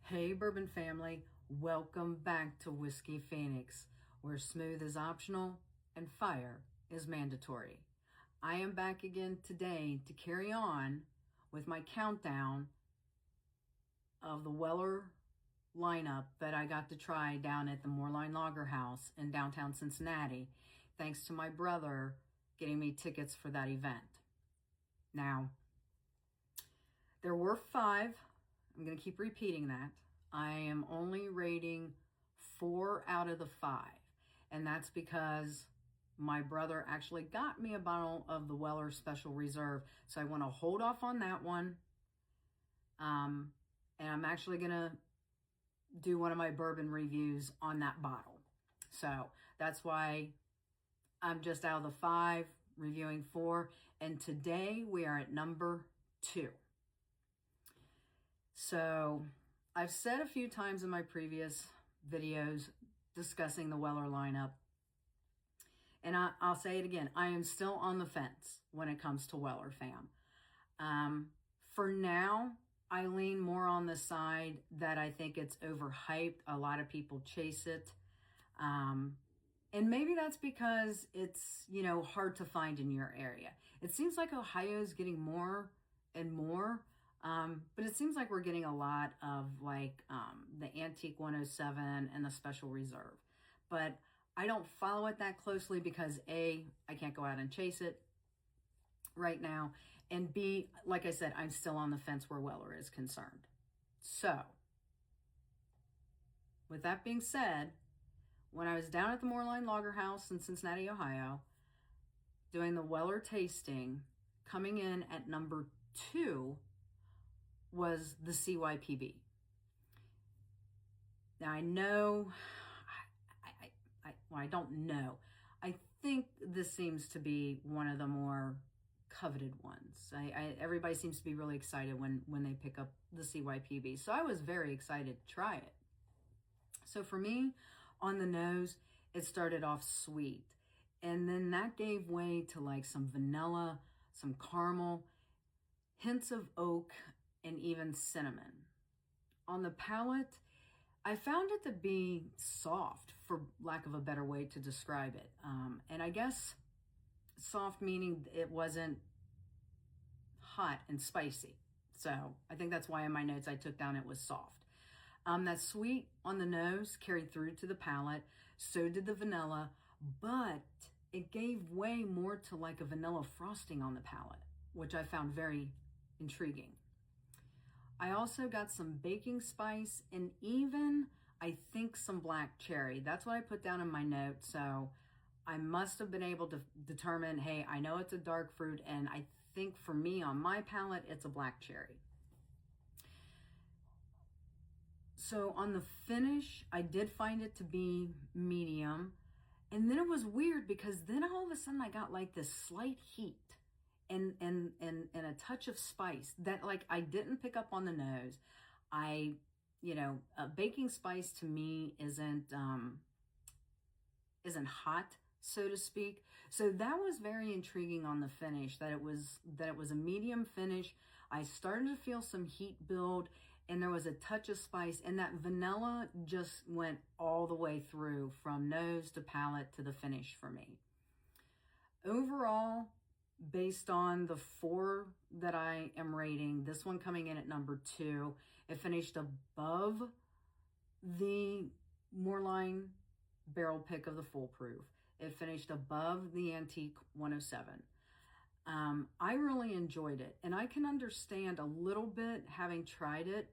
Hey Bourbon family, welcome back to Whiskey Phoenix, where smooth is optional and fire is mandatory. I am back again today to carry on with my countdown of the Weller lineup that I got to try down at the Moorline Lager House in downtown Cincinnati, thanks to my brother getting me tickets for that event. Now, there were 5. I'm going to keep repeating that. I am only rating 4 out of the 5. And that's because my brother actually got me a bottle of the Weller Special Reserve. So I want to hold off on that one. And I'm actually going to do one of my bourbon reviews on that bottle. So that's why I'm just out of the 5, reviewing 4. And today we are at number 2. So I've said a few times in my previous videos discussing the Weller lineup, and I'll say it again, I am still on the fence when it comes to Weller, fam. For now, I lean more on the side that I think it's overhyped. A lot of people chase it. And maybe that's because it's, hard to find in your area. It seems like Ohio's getting more and more. But it seems like we're getting a lot of the Antique 107 and the Special Reserve. But I don't follow it that closely because A, I can't go out and chase it right now. And B, like I said, I'm still on the fence where Weller is concerned. So, with that being said, when I was down at the Moorline Lager House in Cincinnati, Ohio, doing the Weller tasting, coming in at number 2 was the CYPB. Now I know, I don't know. I think this seems to be one of the more coveted ones. Everybody seems to be really excited when they pick up the CYPB. So I was very excited to try it. So for me, on the nose, it started off sweet. And then that gave way to some vanilla, some caramel, hints of oak, and even cinnamon. On the palate, I found it to be soft, for lack of a better way to describe it. And I guess soft meaning it wasn't hot and spicy. So I think that's why in my notes I took down it was soft. That sweet on the nose carried through to the palate. So did the vanilla, but it gave way more to a vanilla frosting on the palate, which I found very intriguing. I also got some baking spice and even, I think, some black cherry. That's what I put down in my notes. So I must have been able to determine, hey, I know it's a dark fruit, and I think for me on my palate, it's a black cherry. So on the finish, I did find it to be medium. And then it was weird because then all of a sudden I got this slight heat. And a touch of spice that I didn't pick up on the nose. Baking spice to me isn't hot, so to speak. So that was very intriguing on the finish, that it was a medium finish. I started to feel some heat build, and there was a touch of spice, and that vanilla just went all the way through from nose to palate to the finish for me. Overall, based on the 4 that I am rating, this one coming in at number 2, it finished above the Moorline barrel pick of the full proof. It finished above the Antique 107. I really enjoyed it, and I can understand a little bit, having tried it,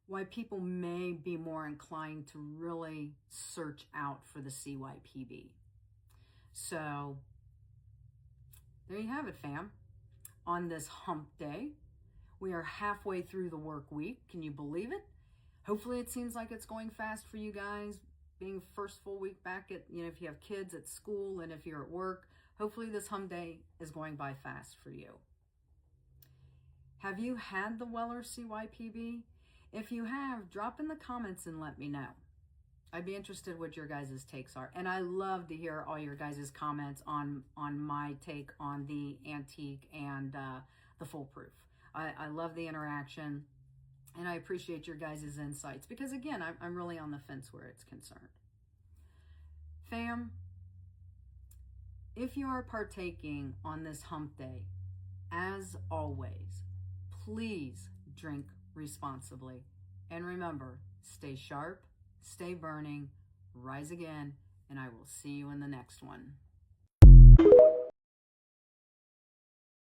why people may be more inclined to really search out for the CYPB. So there you have it, fam. On this hump day, we are halfway through the work week. Can you believe it? Hopefully it seems like it's going fast for you guys, being first full week back at, if you have kids at school and if you're at work. Hopefully this hump day is going by fast for you. Have you had the Weller CYPB? If you have, drop in the comments and let me know. I'd be interested what your guys' takes are. And I love to hear all your guys' comments on my take on the Antique and the Full Proof. I love the interaction. And I appreciate your guys' insights because, again, I'm really on the fence where it's concerned. Fam, if you are partaking on this hump day, as always, please drink responsibly. And remember, stay sharp, stay burning, rise again, and I will see you in the next one.